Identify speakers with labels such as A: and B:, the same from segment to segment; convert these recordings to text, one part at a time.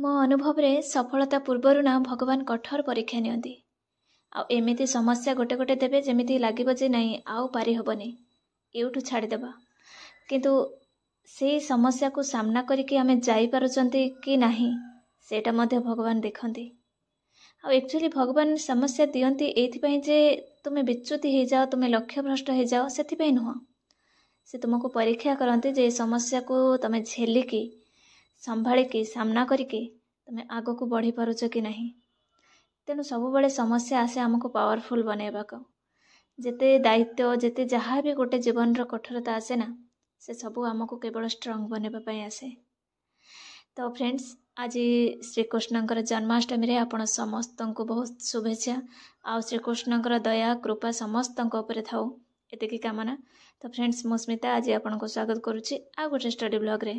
A: ମୋ ଅନୁଭବରେ ସଫଳତା ପୂର୍ବରୁ ନା ଭଗବାନ କଠୋର ପରୀକ୍ଷା ନିଅନ୍ତି। ଆଉ ଏମିତି ସମସ୍ୟା ଗୋଟେ ଗୋଟେ ଦେବେ ଯେମିତି ଲାଗିବ ଯେ ନାଇଁ ଆଉ ପାରି ହେବନି, ଏଇଠୁ ଛାଡ଼ିଦେବା। କିନ୍ତୁ ସେଇ ସମସ୍ୟାକୁ ସାମ୍ନା କରିକି ଆମେ ଯାଇପାରୁଛନ୍ତି କି ନାହିଁ ସେଇଟା ମଧ୍ୟ ଭଗବାନ ଦେଖନ୍ତି। ଆଉ ଆକ୍ଚୁଆଲି ଭଗବାନ ସମସ୍ୟା ଦିଅନ୍ତି ଏଇଥିପାଇଁ ଯେ ତୁମେ ବିଚ୍ୟୁତି ହେଇଯାଅ, ତୁମେ ଲକ୍ଷ୍ୟଭ୍ରଷ୍ଟ ହେଇଯାଅ, ସେଥିପାଇଁ ନୁହଁ। ସେ ତୁମକୁ ପରୀକ୍ଷା କରନ୍ତି ଯେ ଏ ସମସ୍ୟାକୁ ତୁମେ ଝେଲିକି ସମ୍ଭାଳିକି ସାମ୍ନା କରିକି ତୁମେ ଆଗକୁ ବଢ଼ି ପାରୁଛ କି ନାହିଁ। ତେଣୁ ସବୁବେଳେ ସମସ୍ୟା ଆସେ ଆମକୁ ପାୱାରଫୁଲ୍ ବନେଇବାକୁ। ଯେତେ ଦାୟିତ୍ୱ, ଯେତେ ଯାହା ବି ଗୋଟେ ଜୀବନର କଠୋରତା ଆସେ ନା, ସେ ସବୁ ଆମକୁ କେବଳ ଷ୍ଟ୍ରଙ୍ଗ ବନେଇବା ପାଇଁ ଆସେ। ତ ଫ୍ରେଣ୍ଡସ୍, ଆଜି ଶ୍ରୀକୃଷ୍ଣଙ୍କର ଜନ୍ମାଷ୍ଟମୀରେ ଆପଣ ସମସ୍ତଙ୍କୁ ବହୁତ ଶୁଭେଚ୍ଛା। ଆଉ ଶ୍ରୀକୃଷ୍ଣଙ୍କର ଦୟା କୃପା ସମସ୍ତଙ୍କ ଉପରେ ଥାଉ, ଏତିକି କାମନା। ତ ଫ୍ରେଣ୍ଡସ୍, ମୁଁ ସ୍ମିତା ଆଜି ଆପଣଙ୍କୁ ସ୍ୱାଗତ କରୁଛି ଆଉ ଗୋଟେ ଷ୍ଟଡି ବ୍ଲଗ୍ରେ।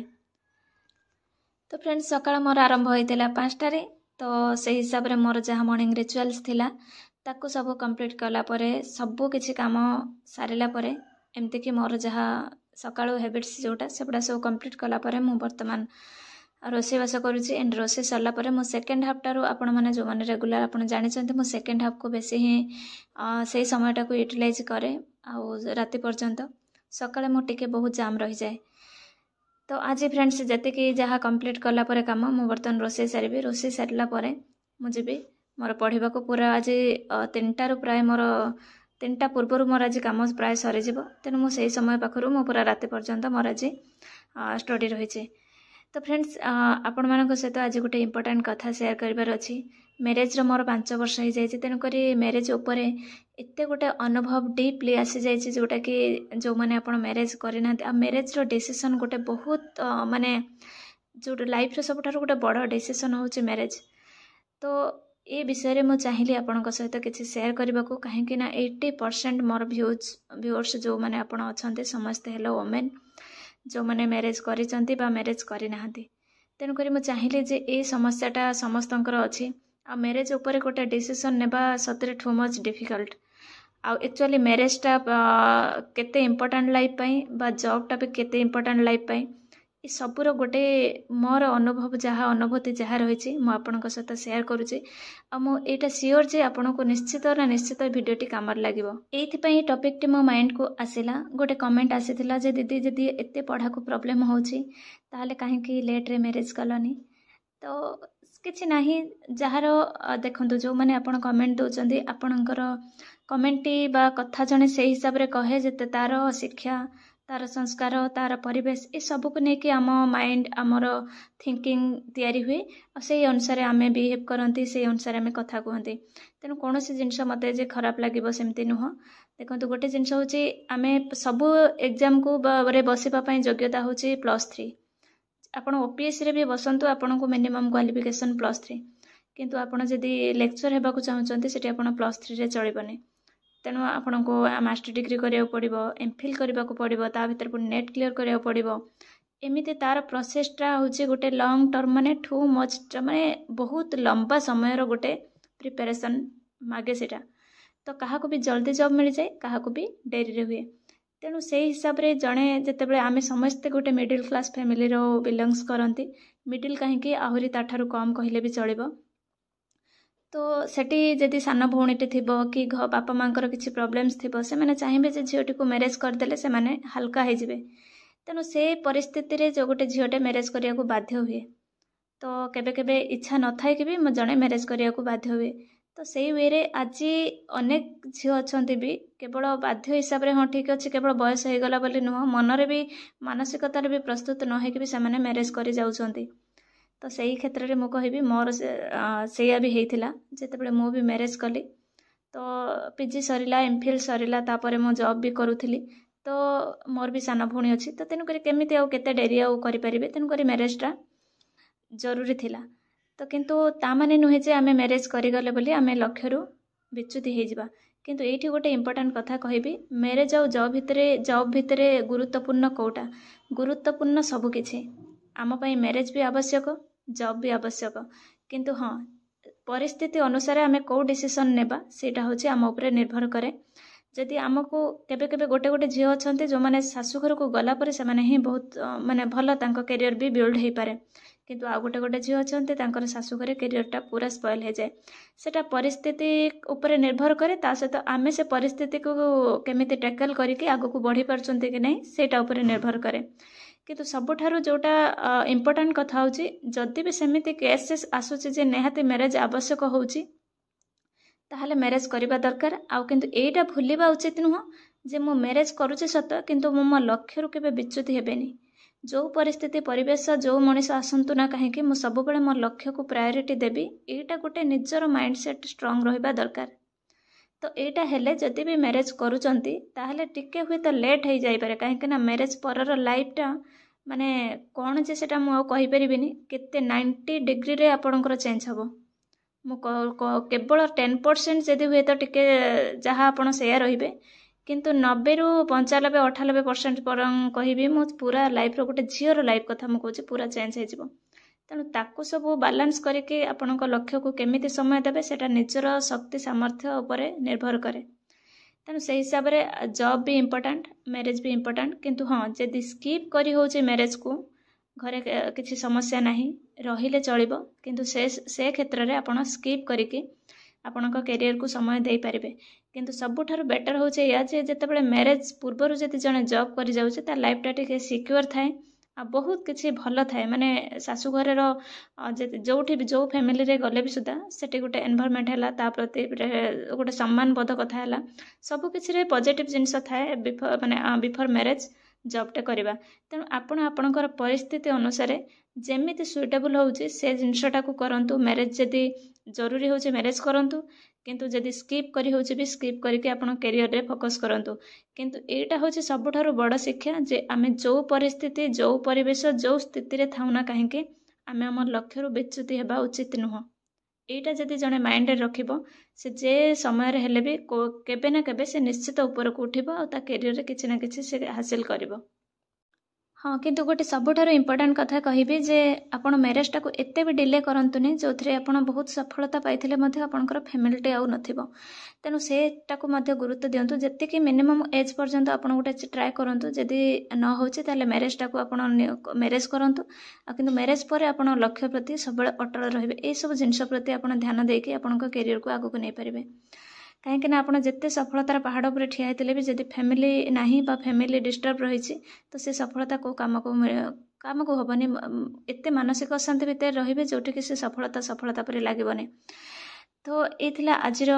A: ତ ଫ୍ରେଣ୍ଡସ୍, ସକାଳ ମୋର ଆରମ୍ଭ ହୋଇଥିଲା 5টাରେ। ତ ସେହି ହିସାବରେ ମୋର ଯାହା ମର୍ଣ୍ଣିଂ ରିଚୁଆଲ୍ସ ଥିଲା ତାକୁ ସବୁ କମ୍ପ୍ଲିଟ୍ କଲା ପରେ, ସବୁ କିଛି କାମ ସାରିଲା ପରେ, ଏମିତିକି ମୋର ଯାହା ସକାଳୁ ହ୍ୟାବିଟ୍ସ ଯେଉଁଟା ସେଗୁଡ଼ା ସବୁ କମ୍ପ୍ଲିଟ୍ କଲା ପରେ ମୁଁ ବର୍ତ୍ତମାନ ରୋଷେଇବାସ କରୁଛି। ଏଣ୍ଡ ରୋଷେଇ ସରିଲା ପରେ ମୁଁ ସେକେଣ୍ଡ ହାଫ୍ଟାରୁ ଆପଣମାନେ ଯେଉଁମାନେ ରେଗୁଲାର ଆପଣ ଜାଣିଛନ୍ତି, ମୁଁ ସେକେଣ୍ଡ ହାଫ୍କୁ ବେଶୀ ହିଁ ସେଇ ସମୟଟାକୁ ୟୁଟିଲାଇଜ୍ କରେ। ଆଉ ରାତି ପର୍ଯ୍ୟନ୍ତ ସକାଳେ ମୁଁ ଟିକେ ବହୁତ ଜାମ୍ ରହିଯାଏ। ତ ଆଜି ଫ୍ରେଣ୍ଡସ୍ ଯେତିକି ଯାହା କମ୍ପ୍ଲିଟ୍ କଲା ପରେ କାମ, ମୁଁ ବର୍ତ୍ତମାନ ରୋଷେଇ ସାରିବି। ରୋଷେଇ ସାରିଲା ପରେ ମୁଁ ଯିବି ମୋର ପଢ଼ିବାକୁ। ପୁରା ଆଜି 3ଟାରୁ ପ୍ରାୟ ମୋର 3ଟା ପୂର୍ବରୁ ମୋର ଆଜି କାମ ପ୍ରାୟ ସରିଯିବ। ତେଣୁ ମୁଁ ସେଇ ସମୟ ପାଖରୁ ମୁଁ ପୁରା ରାତି ପର୍ଯ୍ୟନ୍ତ ମୋର ଆଜି ଷ୍ଟଡି ରହିଛି। ତ ଫ୍ରେଣ୍ଡସ୍, ଆପଣମାନଙ୍କ ସହିତ ଆଜି ଗୋଟେ ଇମ୍ପୋର୍ଟାଣ୍ଟ କଥା ସେୟାର କରିବାର ଅଛି। ମ୍ୟାରେଜ୍ର ମୋର 5 ବର୍ଷ ହେଇଯାଇଛି। ତେଣୁକରି ମ୍ୟାରେଜ୍ ଉପରେ ଏତେ ଗୋଟେ ଅନୁଭବ ଡିପ୍ଲି ଆସିଯାଇଛି ଯେଉଁଟାକି ଯେଉଁମାନେ ଆପଣ ମ୍ୟାରେଜ୍ କରିନାହାନ୍ତି, ଆଉ ମ୍ୟାରେଜ୍ର ଡିସିସନ୍ ଗୋଟେ ବହୁତ ମାନେ ଯେଉଁଟା ଲାଇଫ୍ର ସବୁଠାରୁ ଗୋଟେ ବଡ଼ ଡିସିସନ୍ ହେଉଛି ମ୍ୟାରେଜ୍। ତ ଏ ବିଷୟରେ ମୁଁ ଚାହିଁଲି ଆପଣଙ୍କ ସହିତ କିଛି ସେୟାର କରିବାକୁ, କାହିଁକି ନା 80% ମୋର ଭିଉଅର୍ସ ଯେଉଁମାନେ ଆପଣ ଅଛନ୍ତି ସମସ୍ତେ ହେଲେ ଓମେନ୍, ଯେଉଁମାନେ ମ୍ୟାରେଜ୍ କରିଛନ୍ତି ବା ମ୍ୟାରେଜ୍ କରିନାହାନ୍ତି। ତେଣୁକରି ମୁଁ ଚାହିଁଲି ଯେ ଏଇ ସମସ୍ୟାଟା ସମସ୍ତଙ୍କର ଅଛି। ଆଉ ମ୍ୟାରେଜ୍ ଉପରେ ଗୋଟେ ଡିସିସନ୍ ନେବା ସତରେ ଟୁ ମଚ୍ ଡିଫିକଲ୍ଟ। ଆଉ ଆକ୍ଚୁଆଲି ମ୍ୟାରେଜ୍ଟା କେତେ ଇମ୍ପୋର୍ଟାଣ୍ଟ ଲାଇଫ୍ ପାଇଁ, ବା ଜବ୍ଟା ବି କେତେ ଇମ୍ପୋର୍ଟାଣ୍ଟ ଲାଇଫ୍ ପାଇଁ, ଏ ସବୁର ଗୋଟେ ମୋର ଅନୁଭବ ଯାହା ଅନୁଭୂତି ଯାହା ରହିଛି ମୁଁ ଆପଣଙ୍କ ସହିତ ସେୟାର କରୁଛି। ଆଉ ମୁଁ ଏଇଟା ସିଓର ଯେ ଆପଣଙ୍କୁ ନିଶ୍ଚିତ ଭିଡ଼ିଓଟି କାମରେ ଲାଗିବ। ଏଇଥିପାଇଁ ଏ ଟପିକ୍ଟି ମୋ ମାଇଣ୍ଡକୁ ଆସିଲା। ଗୋଟେ କମେଣ୍ଟ ଆସିଥିଲା ଯେ ଦିଦି, ଯଦି ଏତେ ପଢ଼ାକୁ ପ୍ରୋବ୍ଲେମ୍ ହେଉଛି ତାହେଲେ କାହିଁକି ଲେଟ୍ରେ ମ୍ୟାରେଜ୍ କଲନି? ତ କିଛି ନାହିଁ, ଯାହାର ଦେଖନ୍ତୁ, ଯେଉଁମାନେ ଆପଣ କମେଣ୍ଟ ଦେଉଛନ୍ତି, ଆପଣଙ୍କର କମେଣ୍ଟଟି ବା କଥା ଜଣେ ସେଇ ହିସାବରେ କହେ ଯେ ତାର ଶିକ୍ଷା, ତାର ସଂସ୍କାର, ତାର ପରିବେଶ, ଏସବୁକୁ ନେଇକି ଆମ ମାଇଣ୍ଡ, ଆମର ଥିଙ୍କିଂ ତିଆରି ହୁଏ। ଆଉ ସେଇ ଅନୁସାରେ ଆମେ ବିହେଭ୍ କରନ୍ତି, ସେଇ ଅନୁସାରେ ଆମେ କଥା କୁହନ୍ତି। ତେଣୁ କୌଣସି ଜିନିଷ ମୋତେ ଯେ ଖରାପ ଲାଗିବ ସେମିତି ନୁହଁ। ଦେଖନ୍ତୁ, ଗୋଟେ ଜିନିଷ ହେଉଛି, ଆମେ ସବୁ ଏକ୍ଜାମକୁ ବସିବା ପାଇଁ ଯୋଗ୍ୟତା ହେଉଛି +3। ଆପଣ OPSCରେ ବି ବସନ୍ତୁ, ଆପଣଙ୍କୁ ମିନିମମ୍ କ୍ୱାଲିଫିକେସନ୍ +3। କିନ୍ତୁ ଆପଣ ଯଦି ଲେକ୍ଚର ହେବାକୁ ଚାହୁଁଛନ୍ତି ସେଠି ଆପଣ +3ରେ ଚଳିବନି। ତେଣୁ ଆପଣଙ୍କୁ ମାଷ୍ଟର ଡିଗ୍ରୀ କରିବାକୁ ପଡ଼ିବ, MPhil କରିବାକୁ ପଡ଼ିବ, ତା ଭିତରେ ପୁଣି ନେଟ୍ କ୍ଲିୟର କରିବାକୁ ପଡ଼ିବ। ଏମିତି ତାର ପ୍ରୋସେସଟା ହେଉଛି ଗୋଟେ ଲଙ୍ଗ୍ ଟର୍ମ, ମାନେ ଟୁ ମଚ୍, ମାନେ ବହୁତ ଲମ୍ବା ସମୟର ଗୋଟେ ପ୍ରିପାରେସନ୍ ମାଗେ ସେଇଟା। ତ କାହାକୁ ବି ଜଲ୍ଦି ଜବ୍ ମିଳିଯାଏ, କାହାକୁ ବି ଡେରିରେ ହୁଏ। ତେଣୁ ସେଇ ହିସାବରେ ଜଣେ ଯେତେବେଳେ, ଆମେ ସମସ୍ତେ ଗୋଟେ ମିଡ଼ିଲ୍ କ୍ଲାସ୍ ଫ୍ୟାମିଲିର ବିଲଙ୍ଗସ୍ କରନ୍ତି, ମିଡ଼ିଲ୍ କାହିଁକି ଆହୁରି ତାଠାରୁ କମ୍ କହିଲେ ବି ଚଳିବ। ତ ସେଠି ଯଦି ସାନ ଭଉଣୀଟେ ଥିବ କି ବାପା ମାଙ୍କର କିଛି ପ୍ରୋବ୍ଲେମ୍ସ ଥିବ, ସେମାନେ ଚାହିଁବେ ଯେ ଝିଅଟିକୁ ମ୍ୟାରେଜ୍ କରିଦେଲେ ସେମାନେ ହାଲକା ହେଇଯିବେ। ତେଣୁ ସେ ପରିସ୍ଥିତିରେ ଯେଉଁ ଗୋଟେ ଝିଅଟେ ମ୍ୟାରେଜ୍ କରିବାକୁ ବାଧ୍ୟ ହୁଏ। ତ କେବେ କେବେ ଇଚ୍ଛା ନଥାଇକି ବି ଜଣେ ମ୍ୟାରେଜ୍ କରିବାକୁ ବାଧ୍ୟ ହୁଏ। ତ ସେଇ ୱେରେ ଆଜି ଅନେକ ଝିଅ ଅଛନ୍ତି ବି କେବଳ ବାଧ୍ୟ ହିସାବରେ, ହଁ ଠିକ୍ ଅଛି, କେବଳ ବୟସ ହେଇଗଲା ବୋଲି ନୁହଁ, ମନରେ ବି ମାନସିକତାରେ ବି ପ୍ରସ୍ତୁତ ନ ହେଇକି ବି ସେମାନେ ମ୍ୟାରେଜ୍ କରି ଯାଉଛନ୍ତି। ତ ସେଇ କ୍ଷେତ୍ରରେ ମୁଁ କହିବି, ମୋର ସେଇଆ ବି ହେଇଥିଲା ଯେତେବେଳେ ମୁଁ ବି ମ୍ୟାରେଜ୍ କଲି। ତ PG ସରିଲା, MPhil ସରିଲା, ତାପରେ ମୁଁ ଜବ୍ ବି କରୁଥିଲି। ତ ମୋର ବି ସାନ ଭଉଣୀ ଅଛି। ତ ତେଣୁକରି କେମିତି ଆଉ କେତେ ଡେରି ଆଉ କରିପାରିବେ, ତେଣୁକରି ମ୍ୟାରେଜ୍ଟା ଜରୁରୀ ଥିଲା। ତ କିନ୍ତୁ ତା ମାନେ ନୁହେଁ ଯେ ଆମେ ମ୍ୟାରେଜ୍ କରିଗଲେ ବୋଲି ଆମେ ଲକ୍ଷ୍ୟରୁ ବିଚ୍ୟୁତି ହେଇଯିବା। କିନ୍ତୁ ଏଇଠି ଗୋଟେ ଇମ୍ପୋର୍ଟାଣ୍ଟ କଥା କହିବି, ମ୍ୟାରେଜ୍ ଆଉ ଜବ୍ ଭିତରେ ଗୁରୁତ୍ୱପୂର୍ଣ୍ଣ କେଉଁଟା? ଗୁରୁତ୍ୱପୂର୍ଣ୍ଣ ସବୁକିଛି। ଆମ ପାଇଁ ମ୍ୟାରେଜ୍ ବି ଆବଶ୍ୟକ, ଜବ୍ ବି ଆବଶ୍ୟକ। କିନ୍ତୁ ହଁ, ପରିସ୍ଥିତି ଅନୁସାରେ ଆମେ କେଉଁ ଡିସିସନ୍ ନେବା ସେଇଟା ହେଉଛି ଆମ ଉପରେ ନିର୍ଭର କରେ। ଯଦି ଆମକୁ କେବେ କେବେ ଗୋଟେ ଝିଅ ଅଛନ୍ତି ଯେଉଁମାନେ ଶାଶୁଘରକୁ ଗଲା ପରେ ସେମାନେ ହିଁ ବହୁତ ମାନେ ଭଲ ତାଙ୍କ କ୍ୟାରିୟର ବି ବିଲ୍ଡ ହେଇପାରେ। କିନ୍ତୁ ଆଉ ଗୋଟେ ଗୋଟେ ଝିଅ ଅଛନ୍ତି ତାଙ୍କର ଶାଶୁଘରେ କ୍ୟାରିୟରଟା ପୁରା ସ୍ପଏଲ୍ ହେଇଯାଏ। ସେଟା ପରିସ୍ଥିତି ଉପରେ ନିର୍ଭର କରେ, ତା ସହିତ ଆମେ ସେ ପରିସ୍ଥିତିକୁ କେମିତି ଟ୍ୟାକଲ୍ କରିକି ଆଗକୁ ବଢ଼ି ପାରୁଛନ୍ତି କି ନାହିଁ ସେଇଟା ଉପରେ ନିର୍ଭର କରେ। କିନ୍ତୁ ସବୁଠାରୁ ଯେଉଁଟା ଇମ୍ପୋର୍ଟାଣ୍ଟ କଥା ହେଉଛି, ଯଦି ବି ସେମିତି କେସେସ୍ ଆସୁଛି ଯେ ନିହାତି ମ୍ୟାରେଜ୍ ଆବଶ୍ୟକ ହେଉଛି, ତାହେଲେ ମ୍ୟାରେଜ୍ କରିବା ଦରକାର। ଆଉ କିନ୍ତୁ ଏଇଟା ଭୁଲିବା ଉଚିତ ନୁହଁ ଯେ ମୁଁ ମ୍ୟାରେଜ୍ କରୁଛି ସତ, କିନ୍ତୁ ମୁଁ ମୋ ଲକ୍ଷ୍ୟରୁ କେବେ ବିଚ୍ୟୁତି ହେବେନି। ଯେଉଁ ପରିସ୍ଥିତି ପରିବେଶ ଯେଉଁ ମଣିଷ ଆସନ୍ତୁ ନା କାହିଁକି, ମୁଁ ସବୁବେଳେ ମୋ ଲକ୍ଷ୍ୟକୁ ପ୍ରାୟୋରିଟି ଦେବି। ଏଇଟା ଗୋଟେ ନିଜର ମାଇଣ୍ଡସେଟ୍ ଷ୍ଟ୍ରଙ୍ଗ ରହିବା ଦରକାର। ତ ଏଇଟା ହେଲେ ଯଦି ବି ମ୍ୟାରେଜ୍ କରୁଛନ୍ତି ତାହେଲେ ଟିକେ ହୁଏତ ଲେଟ୍ ହେଇଯାଇପାରେ, କାହିଁକି ନା ମ୍ୟାରେଜ୍ ପରର ଲାଇଫ୍ଟା ମାନେ କ'ଣ ଯେ ସେଟା ମୁଁ ଆଉ କହିପାରିବିନି, କେତେ 90 ଡିଗ୍ରୀରେ ଆପଣଙ୍କର ଚେଞ୍ଜ ହେବ। ମୁଁ କେବଳ 10% ଯଦି ହୁଏତ ଟିକେ ଯାହା ଆପଣ ସେୟା ରହିବେ, କିନ୍ତୁ 90ରୁ 95 98% ବରଂ କହିବି ମୁଁ ପୁରା ଲାଇଫ୍ର ଗୋଟେ ଝିଅର ଲାଇଫ୍ କଥା ମୁଁ କହୁଛି ପୁରା ଚେଞ୍ଜ ହେଇଯିବ। ତେଣୁ ତାକୁ ସବୁ ବାଲାନ୍ସ କରିକି ଆପଣଙ୍କ ଲକ୍ଷ୍ୟକୁ କେମିତି ସମୟ ଦେବେ ସେଟା ନିଜର ଶକ୍ତି ସାମର୍ଥ୍ୟ ଉପରେ ନିର୍ଭର କରେ। ତେଣୁ ସେଇ ହିସାବରେ ଜବ୍ ବି ଇମ୍ପୋର୍ଟାଣ୍ଟ, ମ୍ୟାରେଜ୍ ବି ଇମ୍ପୋର୍ଟାଣ୍ଟ। କିନ୍ତୁ ହଁ, ଯଦି ସ୍କିପ୍ କରି ହେଉଛି ମ୍ୟାରେଜ୍କୁ, ଘରେ କିଛି ସମସ୍ୟା ନାହିଁ, ରହିଲେ ଚଳିବ, କିନ୍ତୁ ସେ କ୍ଷେତ୍ରରେ ଆପଣ ସ୍କିପ୍ କରିକି ଆପଣଙ୍କ କ୍ୟାରିୟରକୁ ସମୟ ଦେଇପାରିବେ। କିନ୍ତୁ ସବୁଠାରୁ ବେଟର୍ ହେଉଛି ଏଇଆ ଯେ ଯେତେବେଳେ ମ୍ୟାରେଜ୍ ପୂର୍ବରୁ ଯଦି ଜଣେ ଜବ୍ କରିଯାଉଛି ତା ଲାଇଫ୍ଟା ଟିକେ ସିକ୍ୟୁର୍ ଥାଏ ଆଉ ବହୁତ କିଛି ଭଲ ଥାଏ। ମାନେ ଶାଶୁଘରର ଯେଉଁଠି ବି ଯେଉଁ ଫ୍ୟାମିଲିରେ ଗଲେ ବି ସୁଦ୍ଧା ସେଠି ଗୋଟେ ଏନ୍ଭାରମେଣ୍ଟ ହେଲା, ତା ପ୍ରତି ଗୋଟେ ସମ୍ମାନବୋଧ କଥା ହେଲା, ସବୁ କିଛିରେ ପଜିଟିଭ୍ ଜିନିଷ ଥାଏ ବିଫୋର୍ ମ୍ୟାରେଜ୍ ଜବ୍ଟେ କରିବା। ତେଣୁ ଆପଣ ଆପଣଙ୍କର ପରିସ୍ଥିତି ଅନୁସାରେ ଯେମିତି ସୁଇଟେବୁଲ୍ ହେଉଛି ସେ ଜିନିଷଟାକୁ କରନ୍ତୁ। ମ୍ୟାରେଜ୍ ଯଦି ଜରୁରୀ ହେଉଛି ମ୍ୟାରେଜ୍ କରନ୍ତୁ, କିନ୍ତୁ ଯଦି ସ୍କିପ୍ କରି ହେଉଛି ବି ସ୍କିପ୍ କରିକି ଆପଣ କ୍ୟାରିୟରରେ ଫୋକସ୍ କରନ୍ତୁ। କିନ୍ତୁ ଏଇଟା ହେଉଛି ସବୁଠାରୁ ବଡ଼ ଶିକ୍ଷା ଯେ ଆମେ ଯେଉଁ ପରିସ୍ଥିତି, ଯେଉଁ ପରିବେଶ, ଯେଉଁ ସ୍ଥିତିରେ ଥାଉ ନା କାହିଁକି, ଆମେ ଆମ ଲକ୍ଷ୍ୟରୁ ବିଚ୍ୟୁତି ହେବା ଉଚିତ ନୁହଁ। ଏଇଟା ଯଦି ଜଣେ ମାଇଣ୍ଡରେ ରଖିବ, ସେ ଯେ ସମୟରେ ହେଲେ ବି କେବେ ନା କେବେ ସେ ନିଶ୍ଚିତ ଉପରକୁ ଉଠିବ ଆଉ ତା କ୍ୟାରିୟରରେ କିଛି ନା କିଛି ସେ ହାସିଲ କରିବ। ହଁ, କିନ୍ତୁ ଗୋଟେ ସବୁଠାରୁ ଇମ୍ପୋର୍ଟାଣ୍ଟ କଥା କହିବି ଯେ ଆପଣ ମ୍ୟାରେଜଟାକୁ ଏତେ ବି ଡିଲେ କରନ୍ତୁନି ଯେଉଁଥିରେ ଆପଣ ବହୁତ ସଫଳତା ପାଇଥିଲେ ମଧ୍ୟ ଆପଣଙ୍କର ଫ୍ୟାମିଲିଟି ଆଉ ନଥିବ। ତେଣୁ ସେଟାକୁ ମଧ୍ୟ ଗୁରୁତ୍ୱ ଦିଅନ୍ତୁ। ଯେତିକି ମିନିମମ୍ ଏଜ୍ ପର୍ଯ୍ୟନ୍ତ ଆପଣ ଗୋଟେ ଟ୍ରାଏ କରନ୍ତୁ, ଯଦି ନ ହେଉଛି ତାହେଲେ ମ୍ୟାରେଜଟାକୁ ଆପଣ ମ୍ୟାରେଜ୍ କରନ୍ତୁ। ଆଉ କିନ୍ତୁ ମ୍ୟାରେଜ୍ ପରେ ଆପଣ ଲକ୍ଷ୍ୟ ପ୍ରତି ସବୁବେଳେ ଅଟଳ ରହିବେ। ଏଇସବୁ ଜିନିଷ ପ୍ରତି ଆପଣ ଧ୍ୟାନ ଦେଇକି ଆପଣଙ୍କ କ୍ୟାରିୟରକୁ ଆଗକୁ ନେଇପାରିବେ। କାହିଁକି ନା ଆପଣ ଯେତେ ସଫଳତାର ପାହାଡ଼ ଉପରେ ଠିଆ ହେଇଥିଲେ ବି ଯଦି ଫ୍ୟାମିଲି ନାହିଁ ବା ଫ୍ୟାମିଲି ଡିଷ୍ଟର୍ବ ରହିଛି, ତ ସେ ସଫଳତା କେଉଁ କାମକୁ ହେବନି। ଏତେ ମାନସିକ ଅଶାନ୍ତି ଭିତରେ ରହିବେ ଯେଉଁଠିକି ସେ ସଫଳତା ପରି ଲାଗିବନି। ତ ଏଇ ଥିଲା ଆଜିର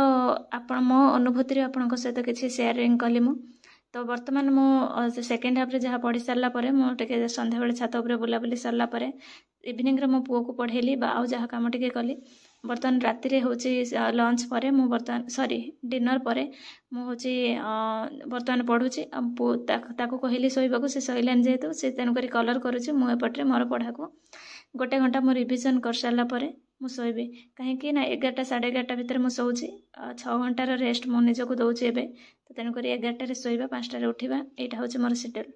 A: ମୋ ଅନୁଭୂତିରେ ଆପଣଙ୍କ ସହିତ କିଛି ସେୟାରିଂ କଲି ମୁଁ। ତ ବର୍ତ୍ତମାନ ମୁଁ ସେକେଣ୍ଡ ହାଫ୍ରେ ଯାହା ପଢ଼ି ସାରିଲା ପରେ ମୁଁ ଟିକେ ସନ୍ଧ୍ୟାବେଳେ ଛାତ ଉପରେ ବୁଲାବୁଲି ସରିଲା ପରେ ଇଭିନିଂରେ ମୋ ପୁଅକୁ ପଢ଼େଇଲି ବା ଆଉ ଯାହା କାମ ଟିକେ କଲି। ବର୍ତ୍ତମାନ ରାତିରେ ହେଉଛି ଲଞ୍ଚ ପରେ ମୁଁ ଡିନର ପରେ ମୁଁ ହେଉଛି ବର୍ତ୍ତମାନ ପଢ଼ୁଛି। ଆଉ ତାକୁ କହିଲି ଶୋଇବାକୁ, ସେ ଶୋଇଲାନି ଯେହେତୁ ସେ ତେଣୁକରି କଲର୍ କରୁଛି। ମୁଁ ଏପଟରେ ମୋର ପଢ଼ାକୁ 1 ଘଣ୍ଟା ମୁଁ ରିଭିଜନ୍ କରିସାରିଲା ପରେ ମୁଁ ଶୋଇବି। କାହିଁକି ନା 11ଟା 11:30 ଭିତରେ ମୁଁ ଶୋଉଛି। 6 ଘଣ୍ଟାର ରେଷ୍ଟ ମୁଁ ନିଜକୁ ଦେଉଛି ଏବେ। ତ ତେଣୁକରି 11ଟାରେ ଶୋଇବା, 5ଟାରେ ଉଠିବା, ଏଇଟା ହେଉଛି ମୋର ସିଡ୍ୟୁଲ୍।